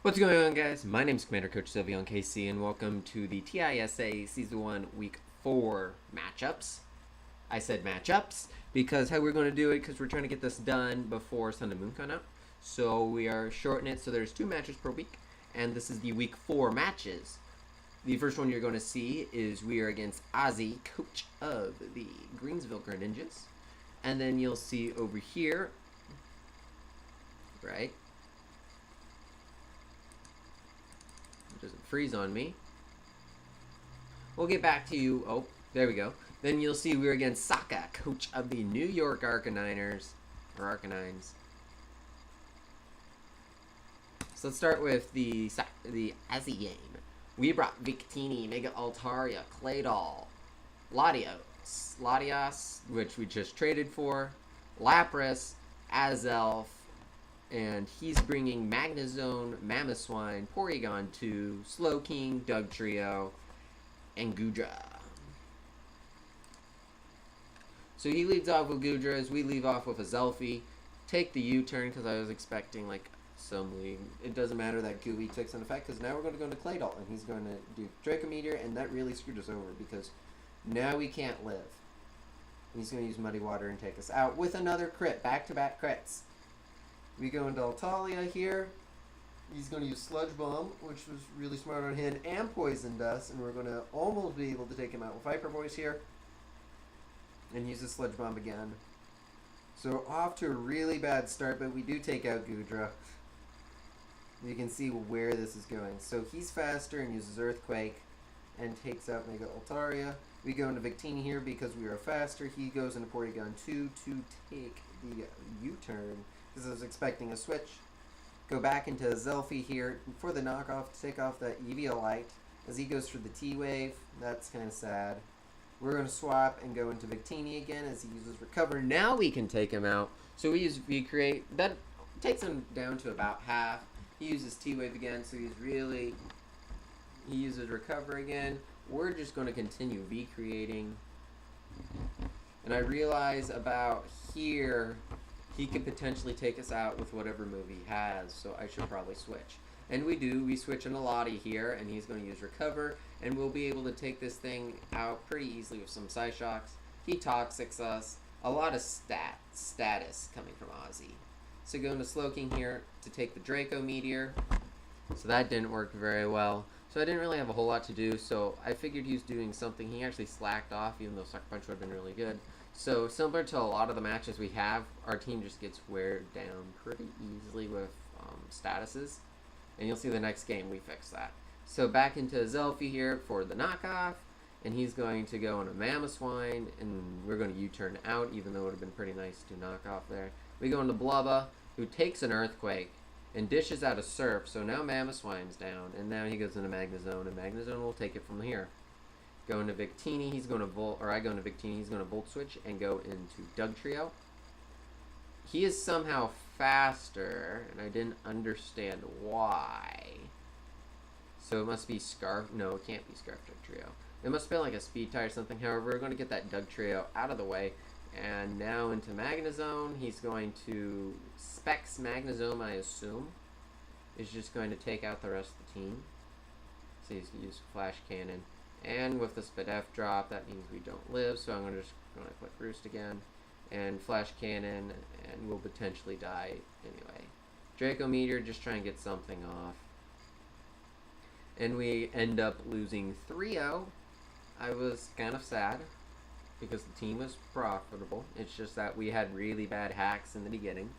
What's going on, guys? My name is Commander Coach Sylveon KC, and welcome to the TISA Season 1 Week 4 matchups. I said matchups because how we're going to do it, because we're trying to get this done before Sun and Moon come out. So we are shortening it so there's 2 matches per week, and this is the Week 4 matches. The first one you're going to see is we are against Ozzy, coach of the Gainsville Greninjas. And then you'll see over here, right? Doesn't freeze on me. We'll get back to you. Oh, there we go. Then you'll see we're against Saka, coach of the New York Arcanines. So let's start with the Azzy game. We brought Victini, Mega Altaria, Clayton, Latias, which we just traded for, Lapras, Azelf, and he's bringing Magnezone, Mamoswine, Porygon 2, Slowking, Dugtrio, and Goodra. So he leads off with Goodra as we leave off with a Zelfie. Take the U-turn because I was expecting like some league. It doesn't matter that Gooey takes an effect because now we're going to go into Clayton and he's going to do Draco Meteor, and that really screwed us over because now we can't live. He's going to use Muddy Water and take us out with another crit, back-to-back crits. We go into Altalia here. He's going to use Sludge Bomb, which was really smart on him, and Poison Dust, and we're going to almost be able to take him out with Viper Voice here. And use the Sludge Bomb again. So off to a really bad start, but we do take out Goodra. You can see where this is going. So he's faster and uses Earthquake and takes out Mega Altaria. We go into Victini here because we are faster. He goes into Porygon 2 to take the U-turn because I was expecting a switch. Go back into Zelfie here for the knockoff to take off that Eviolite as he goes for the T-Wave. That's kind of sad. We're going to swap and go into Victini again as he uses Recover. Now we can take him out. So we use V-Create. That takes him down to about half. He uses T-Wave again, so he uses Recover again. We're just going to continue V-Creating. And I realize about here, he could potentially take us out with whatever move he has, so I should probably switch. And we do. We switch into Lottie here, and he's going to use Recover, and we'll be able to take this thing out pretty easily with some Psyshocks. He Toxics us. A lot of status coming from Ozzy. So going to Slowking here to take the Draco Meteor. So that didn't work very well. So I didn't really have a whole lot to do, so I figured he was doing something. He actually slacked off, even though Sucker Punch would have been really good. So similar to a lot of the matches we have, our team just gets weared down pretty easily with statuses. And you'll see the next game we fix that. So back into Zelfie here for the knockoff. And he's going to go on a Mamoswine, and we're going to U-turn out, even though it would have been pretty nice to knock off there. We go into Blubba, who takes an Earthquake and dishes out a Surf. So now Mamoswine's down, and now he goes into Magnezone, and Magnezone will take it from here. Go into Victini, he's going to I go into Victini, he's going to Volt Switch and go into Dugtrio. He is somehow faster, and I didn't understand why. So it must be Scarf. No, it can't be Scarf Dugtrio. It must be like a Speed Tie or something. However, we're going to get that Dugtrio out of the way. And now into Magnezone. He's going to Specs Magnezone, I assume. Is just going to take out the rest of the team. So he's going to use Flash Cannon. And with the Spadef drop, that means we don't live. So I'm just going to click Roost again. And Flash Cannon, and we'll potentially die anyway. Draco Meteor, just try and get something off. And we end up losing 3-0. I was kind of sad because the team was profitable. It's just that we had really bad hacks in the beginning.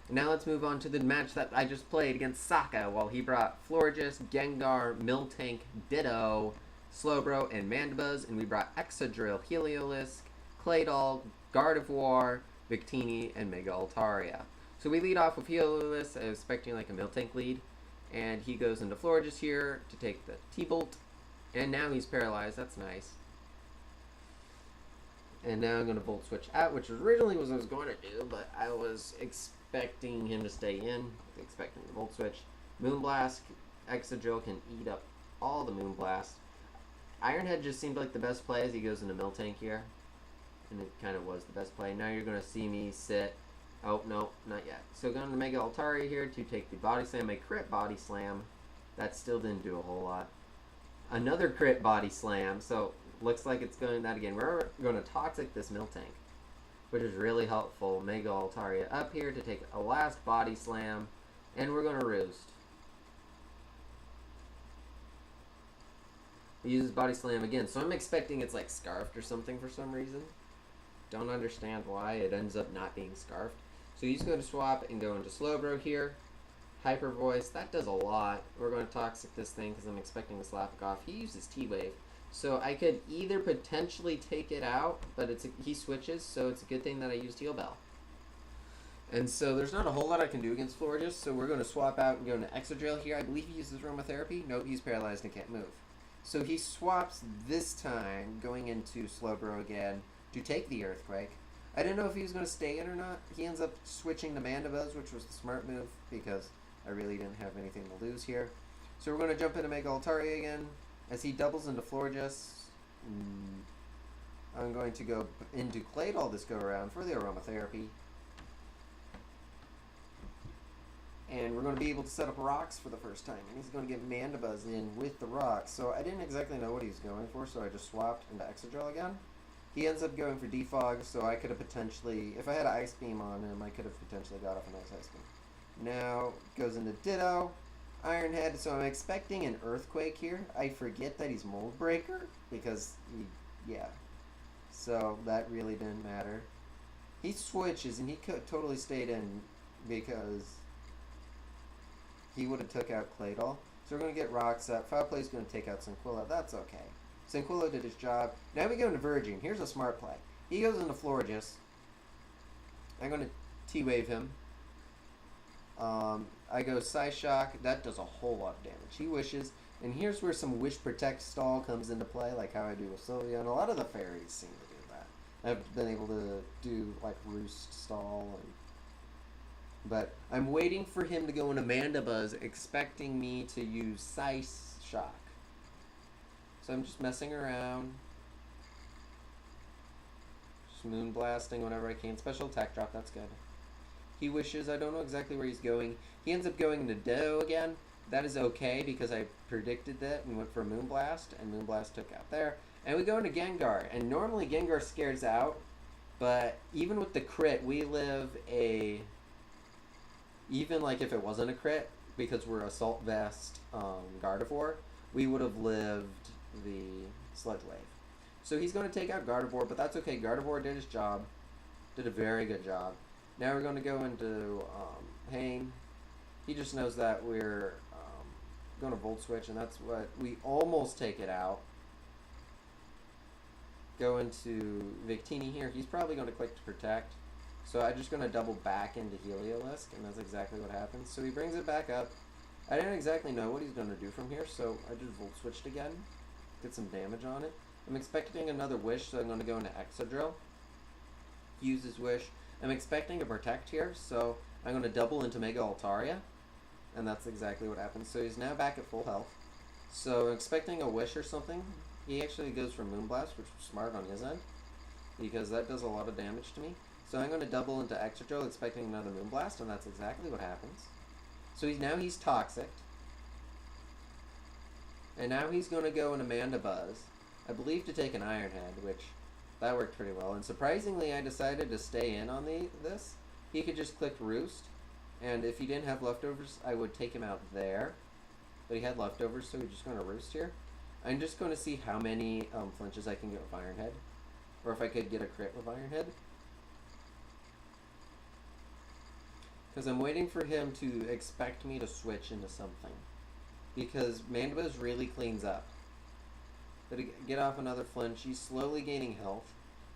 And now let's move on to the match that I just played against Saka. While he brought Florges, Gengar, Miltank, Ditto, Slowbro, and Mandibuzz. And we brought Excadrill, Heliolisk, Claydol, Gardevoir, Victini, and Mega Altaria. So we lead off with Heliolisk. I was expecting like a Miltank lead. And he goes into Florges here to take the T-Bolt. And now he's paralyzed. That's nice. And now I'm going to Volt Switch out, which originally was what I was going to do, but I was expecting him to stay in. Expecting the Volt Switch. Moonblast. Excadrill can eat up all the Moonblast. Ironhead just seemed like the best play as he goes into Miltank here. And it kind of was the best play. Now you're going to see me sit Oh, no, not yet. So going to Mega Altaria here to take the Body Slam, a crit Body Slam. That still didn't do a whole lot. Another crit Body Slam, so looks like it's going that again. We're going to Toxic this Miltank, which is really helpful. Mega Altaria up here to take a last Body Slam, and we're going to Roost. He uses Body Slam again, so I'm expecting it's like Scarfed or something for some reason. Don't understand why it ends up not being Scarfed. So he's going to swap and go into Slowbro here. Hyper Voice, that does a lot. We're going to Toxic this thing because I'm expecting to slap it off. He uses T-Wave. So I could either potentially take it out, but he switches, so it's a good thing that I used Heal Bell. And so there's not a whole lot I can do against Florges, so we're going to swap out and go into Exadrill here. I believe he uses Aromatherapy. Nope, he's paralyzed and can't move. So he swaps this time, going into Slowbro again, to take the Earthquake. I didn't know if he was going to stay in or not. He ends up switching to Mandibuzz, which was the smart move, because I really didn't have anything to lose here. So we're going to jump into Mega Altaria again. As he doubles into Florges, I'm going to go into Clayton this go-around for the Aromatherapy. And we're going to be able to set up rocks for the first time. And he's going to get Mandibuzz in with the rocks. So I didn't exactly know what he was going for, so I just swapped into Exadrill again. He ends up going for Defog, so I could have potentially, if I had an Ice Beam on him, I could have potentially got off a nice Ice Beam. Now, goes into Ditto, Iron Head, so I'm expecting an Earthquake here. I forget that he's Mold Breaker, because, yeah. So, that really didn't matter. He switches, and he could totally stayed in, because he would have took out Claydol. So we're going to get Rocks up. Foul Play's going to take out Sinquilla. That's okay. Sinquilla did his job. Now we go into Virgin. Here's a smart play. He goes into Florges. I'm going to T-Wave him. I go Psyshock. That does a whole lot of damage. He wishes. And here's where some Wish Protect stall comes into play, like how I do with Sylveon. A lot of the fairies seem to do that. I've been able to do like Roost stall. But I'm waiting for him to go into Mandibuzz, expecting me to use Psyshock. So I'm just messing around. Just Moonblasting whenever I can. Special attack drop, that's good. He wishes, I don't know exactly where he's going. He ends up going into Ditto again. That is okay because I predicted that and went for Moonblast, and Moonblast took out there. And we go into Gengar, and normally Gengar scares out, but even with the crit, we live a... Even like if it wasn't a crit, because we're Assault Vest Gardevoir, we would have lived the Sludge Wave. So he's going to take out Gardevoir, but that's okay. Gardevoir did his job. Did a very good job. Now we're going to go into Hang. He just knows that we're going to Volt Switch, and that's what we almost take it out. Go into Victini here. He's probably going to click to Protect. So I'm just going to double back into Heliolisk, and that's exactly what happens. So he brings it back up. I didn't exactly know what he's going to do from here, so I just Volt Switched again. Get some damage on it. I'm expecting another Wish, so I'm going to go into Exadrill. Use his Wish. I'm expecting a Protect here, so I'm going to double into Mega Altaria. And that's exactly what happens. So he's now back at full health. So I'm expecting a Wish or something. He actually goes for Moonblast, which was smart on his end, because that does a lot of damage to me. So I'm going to double into Exadrill, expecting another Moonblast, and that's exactly what happens. So he's Toxic. And now he's going to go into Mandibuzz, I believe to take an Iron Head, which, that worked pretty well. And surprisingly, I decided to stay in on this. He could just click Roost, and if he didn't have leftovers, I would take him out there. But he had leftovers, so we're just going to Roost here. I'm just going to see how many flinches I can get with Iron Head, or if I could get a crit with Iron Head. Because I'm waiting for him to expect me to switch into something. Because Mandibuzz really cleans up. But to get off another flinch, he's slowly gaining health.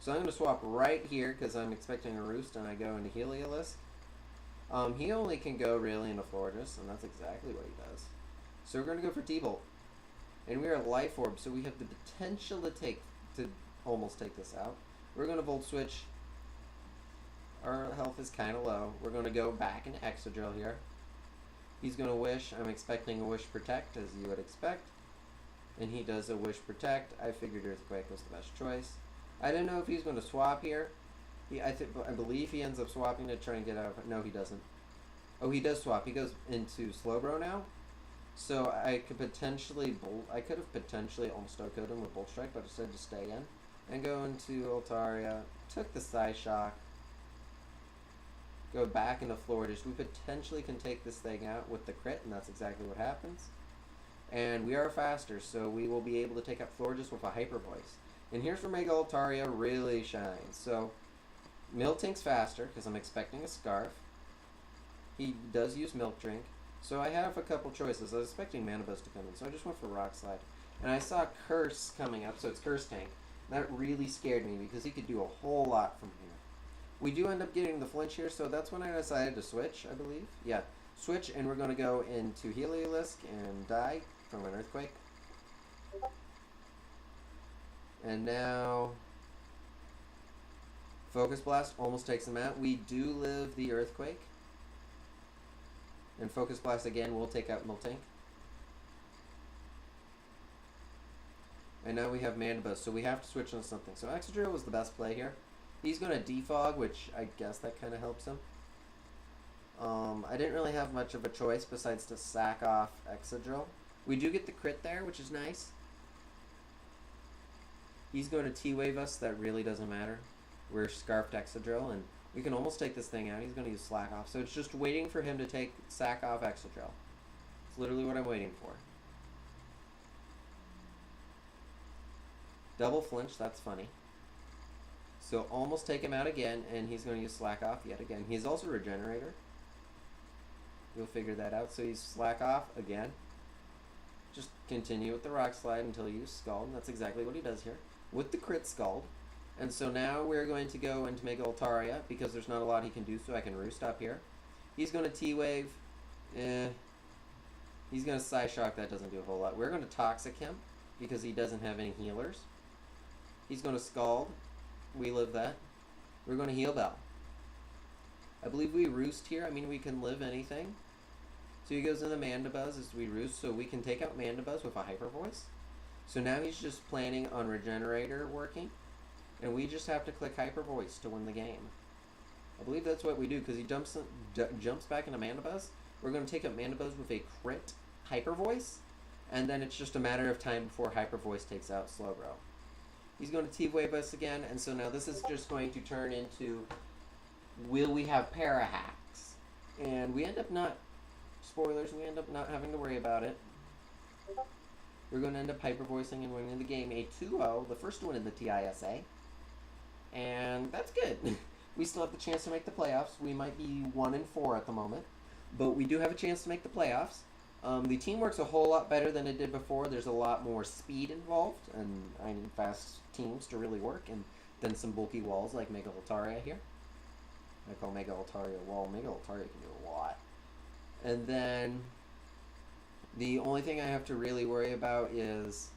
So I'm going to swap right here because I'm expecting a Roost, and I go into Heliolisk. He only can go really into Florges, and that's exactly what he does. So we're going to go for T-Bolt. And we are Life Orb, so we have the potential to almost take this out. We're going to Volt Switch. Our health is kind of low. We're going to go back into Exadrill here. He's going to Wish. I'm expecting a Wish Protect, as you would expect. And he does a Wish Protect. I figured Earthquake was the best choice. I didn't know if he's going to swap here. I believe he ends up swapping to try and get out of... No, he doesn't. Oh, he does swap. He goes into Slowbro now. So I could have potentially almost OHKO'd him with Bolt Strike, but I decided to stay in and go into Altaria. Took the Psyshock. Go back into Florges. We potentially can take this thing out with the crit, and that's exactly what happens. And we are faster, so we will be able to take out Florges with a Hyper Voice. And here's where Mega Altaria really shines. So Miltank's faster, because I'm expecting a Scarf. He does use Milk Drink. So I have a couple choices. I was expecting Mana Buzz to come in, so I just went for Rock Slide. And I saw Curse coming up, so it's Curse Tank. That really scared me, because he could do a whole lot from here. We do end up getting the flinch here, so that's when I decided to switch, I believe. Yeah, switch, and we're going to go into Heliolisk and die from an Earthquake. And now Focus Blast almost takes him out. We do live the Earthquake. And Focus Blast again will take out Miltank. And now we have Mana Buzz, so we have to switch on something. So Excadrill was the best play here. He's going to defog, which I guess that kind of helps him. I didn't really have much of a choice besides to sack off Excadrill. We do get the crit there, which is nice. He's going to T-Wave us. That really doesn't matter. We're Scarfed Excadrill, and we can almost take this thing out. He's going to use Slack Off. So it's just waiting for him to sack off Excadrill. It's literally what I'm waiting for. Double flinch, that's funny. So almost take him out again, and he's going to use Slack Off yet again. He's also Regenerator. You'll figure that out. So he's Slack Off again. Just continue with the Rock Slide until you use Scald, and that's exactly what he does here. With the crit Scald. And so now we're going to go into Mega Altaria, because there's not a lot he can do, so I can Roost up here. He's going to T-Wave. He's going to Psyshock, that doesn't do a whole lot. We're going to Toxic him, because he doesn't have any healers. He's going to Scald. We live that. We're going to Heal Bell. I believe we Roost here. I mean, we can live anything. So he goes into Mana Buzz as we Roost, so we can take out Mana Buzz with a Hyper Voice. So now he's just planning on Regenerator working. And we just have to click Hyper Voice to win the game. I believe that's what we do, because he jumps back into Mana Buzz. We're going to take out Mana Buzz with a crit Hyper Voice. And then it's just a matter of time before Hyper Voice takes out Slowbro. He's going to T-Wave us again, and so now this is just going to turn into, will we have Para-Hacks? And we end up not, spoilers, we end up not having to worry about it. We're going to end up Hyper-Voicing and winning the game a 2-0, the first one in the TISA. And that's good. We still have the chance to make the playoffs. We might be 1-4 at the moment, but we do have a chance to make the playoffs. The team works a whole lot better than it did before. There's a lot more speed involved, and I need fast teams to really work, and then some bulky walls like Mega Altaria here. I call Mega Altaria a wall. Mega Altaria can do a lot. And then the only thing I have to really worry about is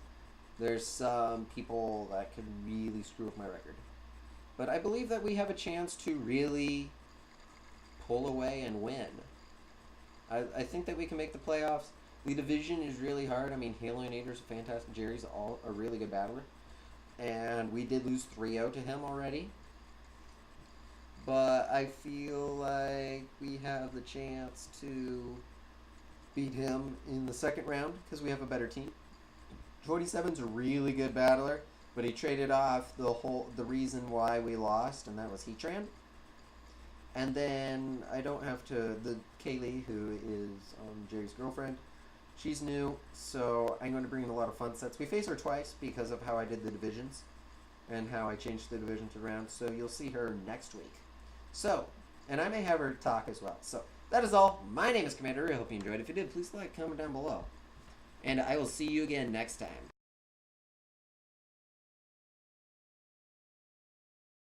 there's some people that could really screw with my record. But I believe that we have a chance to really pull away and win. I think that we can make the playoffs. The division is really hard. I mean, Heliolisk a fantastic. Jerry's a really good battler. And we did lose 3-0 to him already. But I feel like we have the chance to beat him in the second round because we have a better team. 27's a really good battler, but he traded off the reason why we lost, and that was Heatran. And then I don't have to, the Kaylee, who is Jerry's girlfriend, she's new, so I'm going to bring in a lot of fun sets. We faced her twice because of how I did the divisions and how I changed the divisions around, so you'll see her next week. So, and I may have her talk as well. So, that is all. My name is CmdrYT. I hope you enjoyed. If you did, please like, comment down below. And I will see you again next time.